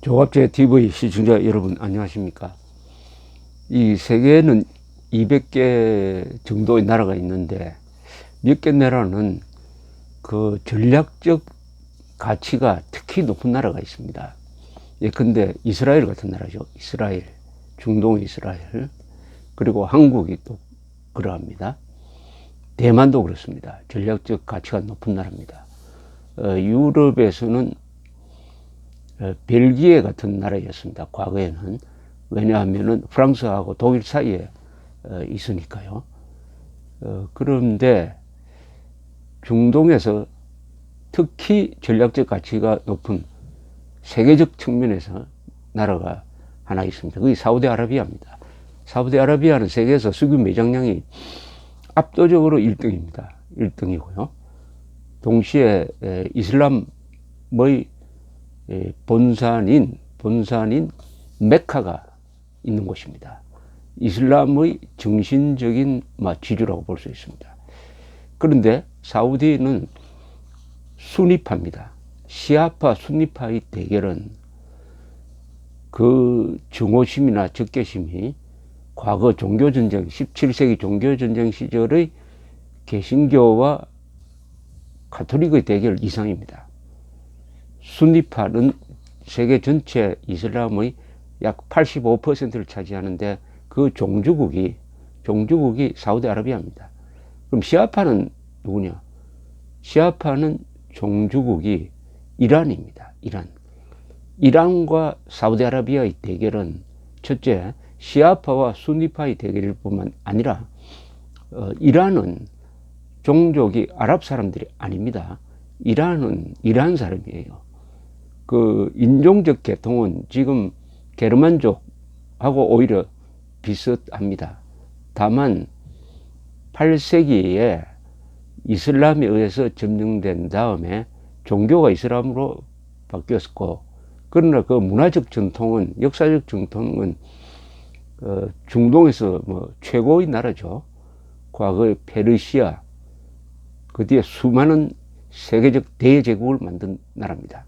조갑제 TV 시청자 여러분 안녕하십니까? 이 세계에는 200개 정도의 나라가 있는데 몇 개 나라는 그 전략적 가치가 특히 높은 나라가 있습니다. 예컨대 이스라엘 같은 나라죠. 이스라엘, 중동 이스라엘, 그리고 한국이 또 그러합니다. 대만도 그렇습니다. 전략적 가치가 높은 나라입니다. 유럽에서는 벨기에 같은 나라였습니다. 과거에는. 왜냐하면 프랑스하고 독일 사이에 있으니까요. 그런데 중동에서 특히 전략적 가치가 높은 세계적 측면에서 나라가 하나 있습니다. 그게 사우디아라비아입니다. 사우디아라비아는 세계에서 석유 매장량이 압도적으로 1등입니다. 1등이고요. 동시에 이슬람의 본산인 메카가 있는 곳입니다. 이슬람의 정신적인 지주라고 볼 수 있습니다. 그런데 사우디는 순위파입니다. 시아파 순위파의 대결은 그 증오심이나 적개심이 과거 종교전쟁 17세기 종교전쟁 시절의 개신교와 가톨릭의 대결 이상입니다. 순니파는 세계 전체 이슬람의 약 85%를 차지하는데 그 종주국이 사우디아라비아입니다. 그럼 시아파는 누구냐? 시아파는 종주국이 이란입니다. 이란과 사우디아라비아의 대결은 첫째, 시아파와 순니파의 대결일 뿐만 아니라 이란은 종족이 아랍 사람들이 아닙니다. 이란은 이란 사람이에요. 그 인종적 계통은 지금 게르만족하고 오히려 비슷합니다. 다만 8세기에 이슬람에 의해서 점령된 다음에 종교가 이슬람으로 바뀌었고, 그러나 그 문화적 전통은, 역사적 전통은 중동에서 최고의 나라죠. 과거의 페르시아, 그 뒤에 수많은 세계적 대제국을 만든 나라입니다.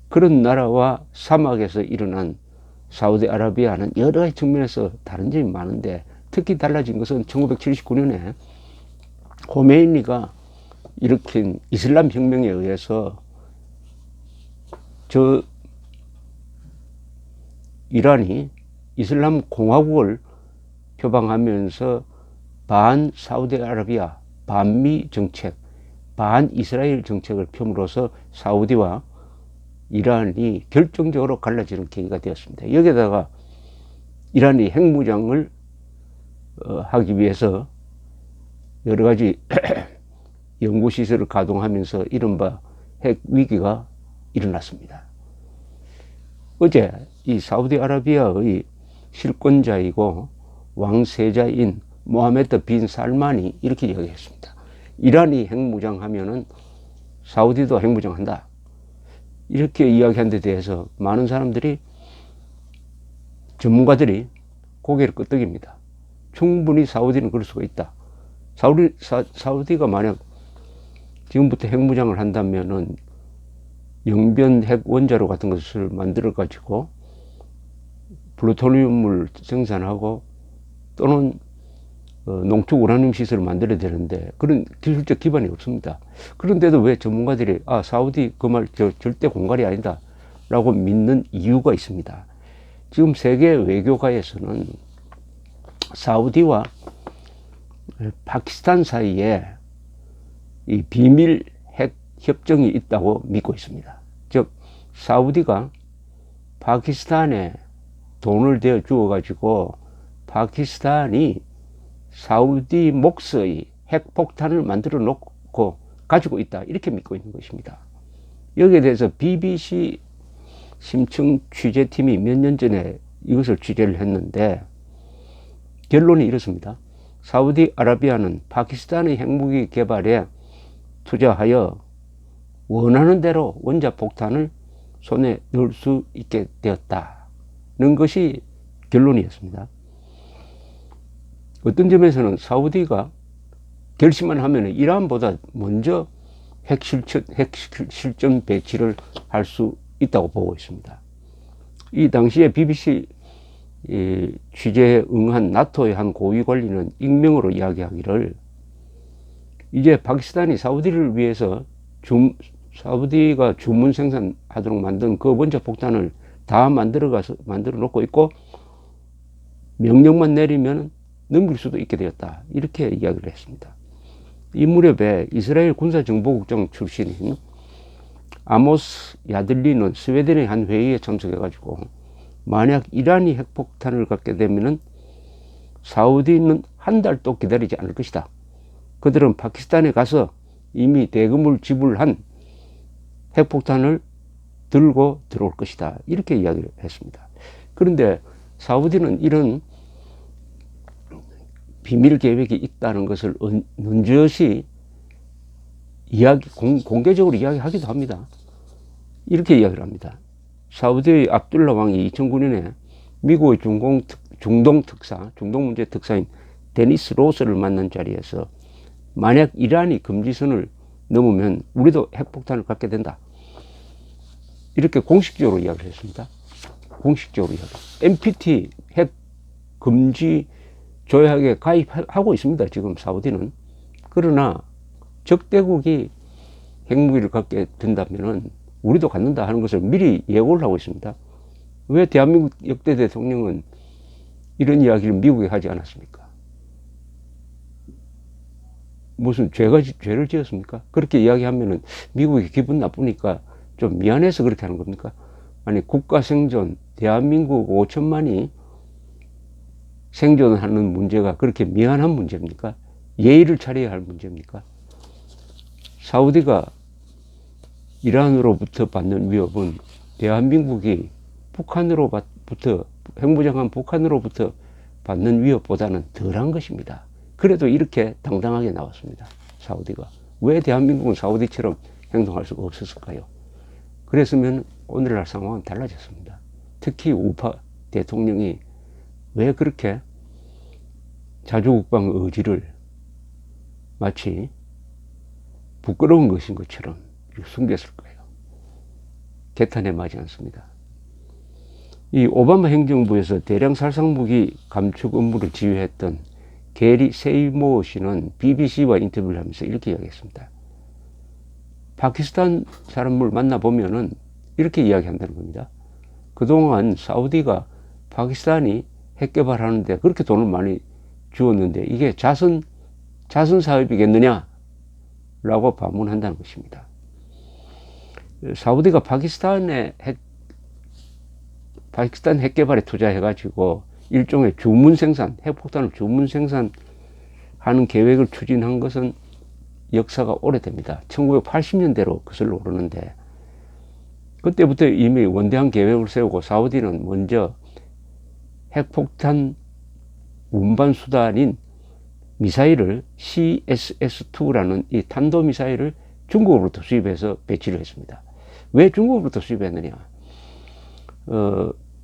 그런 나라와 사막에서 일어난 사우디아라비아는 여러 가지 측면에서 다른 점이 많은데, 특히 달라진 것은 1979년에 호메이니가 일으킨 이슬람 혁명에 의해서 이란이 이슬람 공화국을 표방하면서 반 사우디아라비아, 반미 정책, 반 이스라엘 정책을 펴므로써 사우디와 이란이 결정적으로 갈라지는 계기가 되었습니다. 여기에다가 이란이 핵무장을 하기 위해서 여러 가지 연구시설을 가동하면서 이른바 핵위기가 일어났습니다. 어제 이 사우디아라비아의 실권자이고 왕세자인 모하메드 빈 살만이 이렇게 이야기했습니다. 이란이 핵무장하면은 사우디도 핵무장한다. 이렇게 이야기한 데 대해서 많은 사람들이, 전문가들이 고개를 끄덕입니다. 충분히 사우디는 그럴 수가 있다. 사우디가 만약 지금부터 핵무장을 한다면은 영변 핵 원자로 같은 것을 만들어 가지고 플루토늄을 생산하고 또는 농축 우라늄 시설을 만들어야 되는데 그런 기술적 기반이 없습니다. 그런데도 왜 전문가들이 사우디 그 말 절대 공갈이 아니다 라고 믿는 이유가 있습니다. 지금 세계 외교가에서는 사우디와 파키스탄 사이에 이 비밀 핵 협정이 있다고 믿고 있습니다. 즉 사우디가 파키스탄에 돈을 대어 주어 가지고 파키스탄이 사우디 몫의 핵폭탄을 만들어 놓고 가지고 있다, 이렇게 믿고 있는 것입니다. 여기에 대해서 BBC 심층 취재팀이 몇 년 전에 이것을 취재를 했는데 결론이 이렇습니다. 사우디아라비아는 파키스탄의 핵무기 개발에 투자하여 원하는 대로 원자폭탄을 손에 넣을 수 있게 되었다는 것이 결론이었습니다. 어떤 점에서는 사우디가 결심만 하면 이란보다 먼저 핵실전 배치를 할 수 있다고 보고 있습니다. 이 당시에 BBC 취재에 응한 나토의 한 고위 관리는 익명으로 이야기하기를, 이제 파키스탄이 사우디를 위해서 사우디가 주문 생산하도록 만든 그 원자 폭탄을 다 만들어 놓고 있고, 명령만 내리면 넘길 수도 있게 되었다, 이렇게 이야기를 했습니다. 이 무렵에 이스라엘 군사정보국장 출신인 아모스 야들리는 스웨덴의 한 회의에 참석해가지고, 만약 이란이 핵폭탄을 갖게 되면은 사우디는 한 달도 기다리지 않을 것이다. 그들은 파키스탄에 가서 이미 대금을 지불한 핵폭탄을 들고 들어올 것이다, 이렇게 이야기를 했습니다. 그런데 사우디는 이런 비밀 계획이 있다는 것을 넌지시 공개적으로 이야기하기도 합니다. 이렇게 이야기를 합니다. 사우디의 압둘라 왕이 2009년에 미국의 중동 문제 특사인 데니스 로스를 만난 자리에서, 만약 이란이 금지선을 넘으면 우리도 핵폭탄을 갖게 된다, 이렇게 공식적으로 이야기를 했습니다. 공식적으로 이야기. NPT 핵 금지 조약에 가입하고 있습니다, 지금 사우디는. 그러나 적대국이 핵무기를 갖게 된다면은 우리도 갖는다 하는 것을 미리 예고를 하고 있습니다. 왜 대한민국 역대 대통령은 이런 이야기를 미국에 하지 않았습니까? 무슨 죄를 지었습니까? 그렇게 이야기하면은 미국이 기분 나쁘니까 좀 미안해서 그렇게 하는 겁니까? 아니, 국가 생존, 대한민국 5천만이 생존하는 문제가 그렇게 미안한 문제입니까? 예의를 차려야 할 문제입니까? 사우디가 이란으로부터 받는 위협은 대한민국이 핵무장한 북한으로부터 받는 위협보다는 덜한 것입니다. 그래도 이렇게 당당하게 나왔습니다, 사우디가. 왜 대한민국은 사우디처럼 행동할 수가 없었을까요? 그랬으면 오늘날 상황은 달라졌습니다. 특히 우파 대통령이 왜 그렇게 자주국방 의지를 마치 부끄러운 것인 것처럼 숨겼을까요? 개탄에 맞지 않습니다. 이 오바마 행정부에서 대량 살상무기 감축 업무를 지휘했던 게리 세이모 씨는 BBC와 인터뷰를 하면서 이렇게 이야기했습니다. 파키스탄 사람을 만나보면은 이렇게 이야기한다는 겁니다. 그동안 사우디가 파키스탄이 핵 개발하는데 그렇게 돈을 많이 주었는데 이게 자선 사업이겠느냐? 라고 반문한다는 것입니다. 사우디가 파키스탄 핵 개발에 투자해가지고 일종의 핵폭탄을 주문 생산하는 계획을 추진한 것은 역사가 오래됩니다. 1980년대로 거슬러 오르는데, 그때부터 이미 원대한 계획을 세우고 사우디는 먼저 핵폭탄 운반 수단인 미사일을 CSS-2라는 이 탄도미사일을 중국으로부터 수입해서 배치를 했습니다. 왜 중국으로부터 수입했느냐?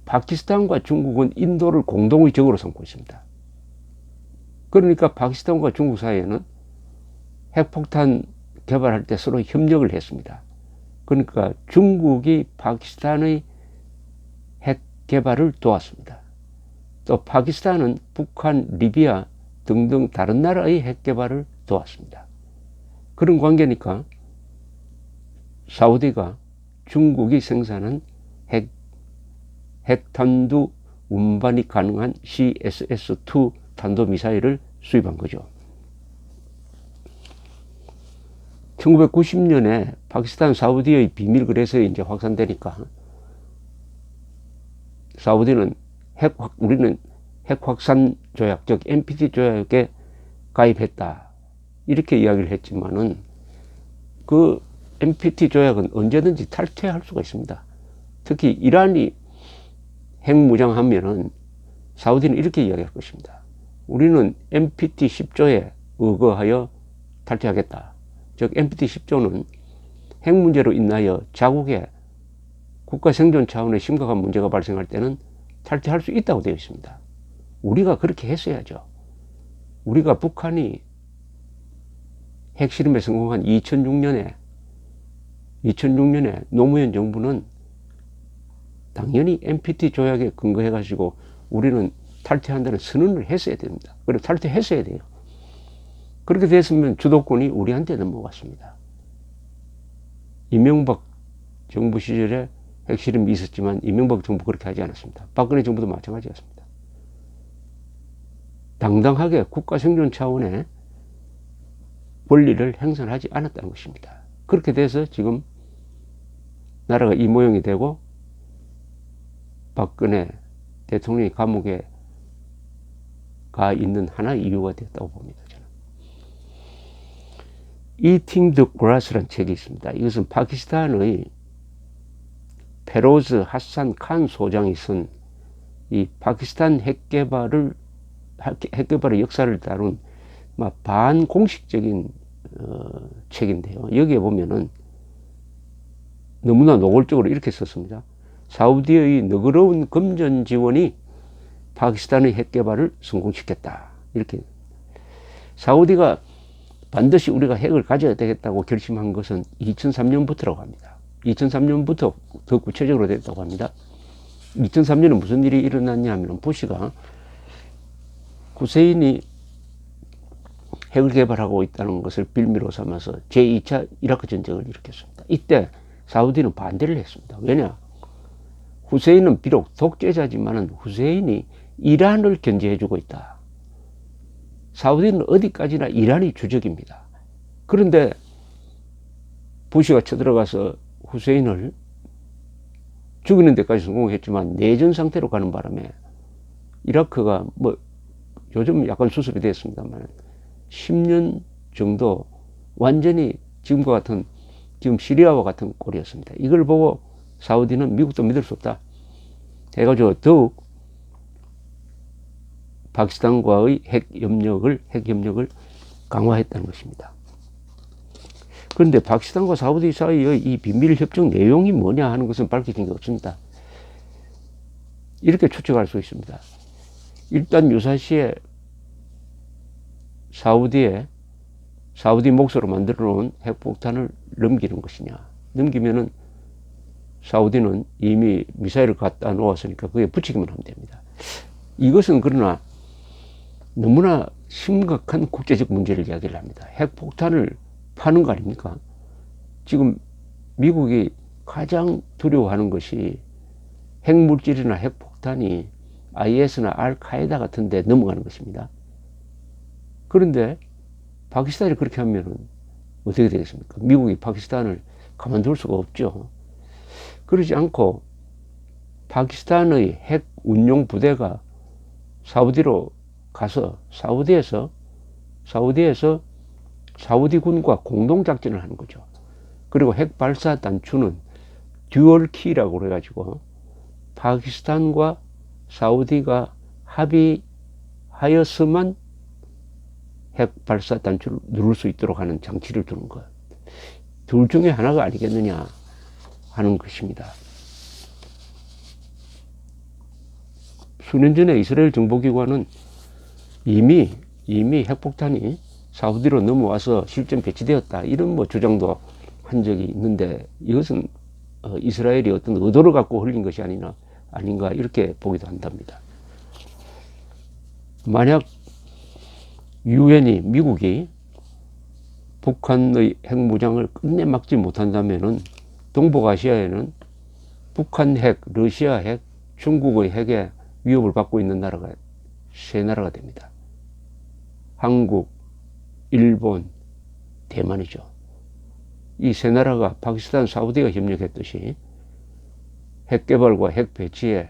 파키스탄과 중국은 인도를 공동의 적으로 삼고 있습니다. 그러니까 파키스탄과 중국 사이에는 핵폭탄 개발할 때 서로 협력을 했습니다. 그러니까 중국이 파키스탄의 핵 개발을 도왔습니다. 또 파키스탄은 북한, 리비아 등등 다른 나라의 핵 개발을 도왔습니다. 그런 관계니까 사우디가 중국이 생산한 핵탄두 운반이 가능한 CSS-2 탄도미사일을 수입한 거죠. 1990년에 파키스탄 사우디의 비밀 거래소에 이제 확산되니까 사우디는 우리는 핵 확산 조약, 즉 NPT 조약에 가입했다, 이렇게 이야기를 했지만은 그 NPT 조약은 언제든지 탈퇴할 수가 있습니다. 특히 이란이 핵무장하면은 사우디는 이렇게 이야기할 것입니다. 우리는 NPT 10조에 의거하여 탈퇴하겠다. 즉 NPT 10조는 핵 문제로 인하여 자국의 국가 생존 차원의 심각한 문제가 발생할 때는 탈퇴할 수 있다고 되어 있습니다. 우리가 그렇게 했어야죠. 우리가 북한이 핵실험에 성공한 2006년에 노무현 정부는 당연히 NPT 조약에 근거해 가지고 우리는 탈퇴한다는 선언을 했어야 됩니다. 그리고 탈퇴했어야 돼요. 그렇게 됐으면 주도권이 우리한테 넘어갔습니다. 이명박 정부 시절에 핵실험이 있었지만 이명박 정부 그렇게 하지 않았습니다. 박근혜 정부도 마찬가지였습니다. 당당하게 국가 생존 차원의 권리를 행사하지 않았다는 것입니다. 그렇게 돼서 지금 나라가 이 모양이 되고 박근혜 대통령이 감옥에 가 있는 하나의 이유가 되었다고 봅니다. 저는. Eating the Grass라는 책이 있습니다. 이것은 파키스탄의 페로즈 하산 칸 소장이 쓴 이 파키스탄 핵개발의 역사를 다룬 반공식적인 책인데요. 여기에 보면은 너무나 노골적으로 이렇게 썼습니다. 사우디의 너그러운 금전 지원이 파키스탄의 핵개발을 성공시켰다. 이렇게. 사우디가 반드시 우리가 핵을 가져야 되겠다고 결심한 것은 2003년부터라고 합니다. 2003년부터 더 구체적으로 됐다고 합니다. 2003년에 무슨 일이 일어났냐 하면 부시가 후세인이 핵을 개발하고 있다는 것을 빌미로 삼아서 제2차 이라크 전쟁을 일으켰습니다. 이때 사우디는 반대를 했습니다. 왜냐? 후세인은 비록 독재자지만 후세인이 이란을 견제해주고 있다. 사우디는 어디까지나 이란이 주적입니다. 그런데 부시가 쳐들어가서 후세인을 죽이는 데까지 성공했지만 내전 상태로 가는 바람에 이라크가 요즘 약간 수습이 됐습니다만 10년 정도 완전히 지금과 같은 지금 시리아와 같은 꼴이었습니다. 이걸 보고 사우디는 미국도 믿을 수 없다 해가지고 더욱 파키스탄과의 핵 협력을 강화했다는 것입니다. 그런데 파키스탄과 사우디 사이의 이 비밀 협정 내용이 뭐냐 하는 것은 밝혀진 게 없습니다. 이렇게 추측할 수 있습니다. 일단 유사시에 사우디 몫으로 만들어 놓은 핵폭탄을 넘기는 것이냐. 넘기면은 사우디는 이미 미사일을 갖다 놓았으니까 그게 붙이기만 하면 됩니다. 이것은 그러나 너무나 심각한 국제적 문제를 이야기를 합니다. 핵폭탄을 파는 거 아닙니까? 지금 미국이 가장 두려워하는 것이 핵물질이나 핵폭탄이 IS나 알카에다 같은 데 넘어가는 것입니다. 그런데 파키스탄이 그렇게 하면 어떻게 되겠습니까? 미국이 파키스탄을 가만둘 수가 없죠. 그러지 않고 파키스탄의 핵 운용 부대가 사우디로 가서 사우디에서 사우디군과 공동작전을 하는 거죠. 그리고 핵 발사 단추는 듀얼 키라고 그래가지고 파키스탄과 사우디가 합의하여서만 핵 발사 단추를 누를 수 있도록 하는 장치를 두는 것. 둘 중에 하나가 아니겠느냐 하는 것입니다. 수년 전에 이스라엘 정보기관은 이미 핵폭탄이 사우디로 넘어와서 실전 배치되었다. 이런 주장도 한 적이 있는데 이것은 이스라엘이 어떤 의도를 갖고 흘린 것이 아닌가 이렇게 보기도 한답니다. 만약 미국이 북한의 핵무장을 끝내 막지 못한다면은 동북아시아에는 북한 핵, 러시아 핵, 중국의 핵에 위협을 받고 있는 나라가 세 나라가 됩니다. 한국, 일본, 대만이죠. 이 세 나라가 파키스탄, 사우디가 협력했듯이 핵 개발과 핵 배치에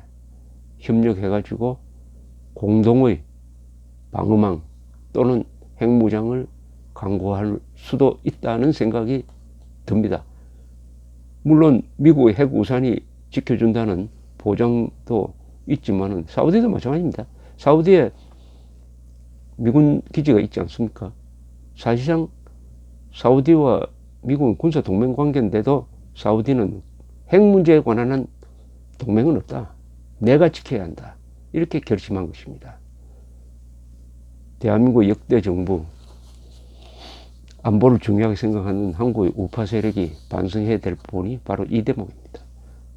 협력해가지고 공동의 방어망 또는 핵무장을 강구할 수도 있다는 생각이 듭니다. 물론 미국의 핵 우산이 지켜준다는 보장도 있지만은 사우디도 마찬가지입니다. 사우디에 미군 기지가 있지 않습니까? 사실상 사우디와 미국은 군사 동맹 관계인데도 사우디는 핵 문제에 관한 동맹은 없다. 내가 지켜야 한다. 이렇게 결심한 것입니다. 대한민국 역대 정부 안보를 중요하게 생각하는 한국의 우파 세력이 반성해야 될 부분이 바로 이 대목입니다.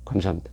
감사합니다.